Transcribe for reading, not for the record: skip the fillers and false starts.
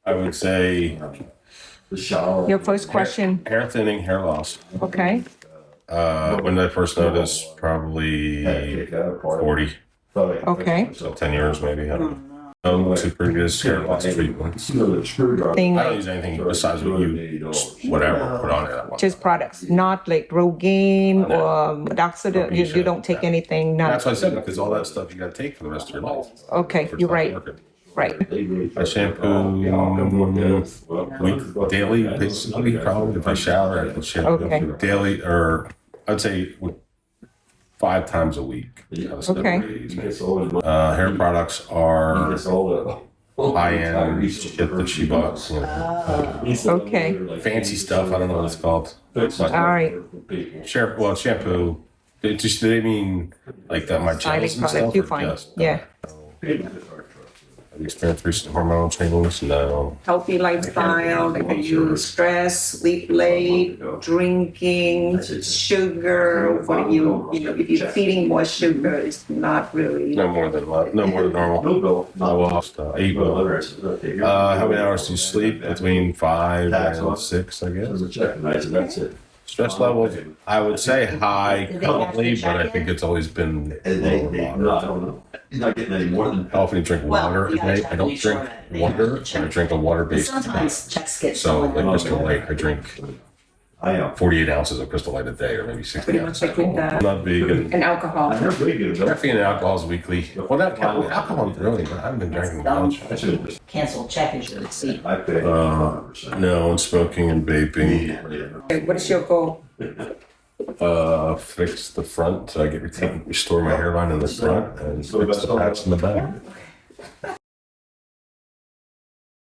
I would say Your first question. hair thinning, hair loss. Okay. When did I first notice? Probably 40. Okay. So 10 years maybe. I don't know. To previous hair loss treatments. I Thing don't like use anything besides what you, whatever, put on it. just products, not like Rogaine or doctor. You don't take anything. That's No. why I said, because all that stuff you got to take for the rest of your life. Okay, you're right. Right. I shampoo daily, basically, probably. If I shower, I can shampoo Okay. daily, or I'd say 5 times a week. Okay. Hair products are high-end shit that she bought. You know, Okay. fancy stuff. I don't know what it's called. All right. Shampoo. They mean like that? My Styling gels and product. stuff. You or fine. just, Yeah. Have you experienced recent hormonal changes? No. Healthy lifestyle. They can use stress, sleep late, drinking, sugar. What if you're feeding more sugar, it's not really. No more than normal. No off. Eat well. How many hours do you sleep? Between 5 and 6, I guess. Stress levels, I would say high currently, but I think it's always been low. He's not getting any more than. I often drink water at night. I don't drink water. I drink a water-based. Sometimes checks get So like stolen. Crystal Light, I drink I am. 48 ounces of Crystal Light a day, or maybe 60 Pretty much ounces. like with I'm not vegan. and alcohol. Caffeine and alcohol is weekly. Well, not alcohol, really. I haven't been drinking much. I should have just. Cancel check is your receipt. I paid. No, and smoking and vaping. Okay, what is your goal? Fix the front so I get restore my hairline in the front and fix the patch in the back.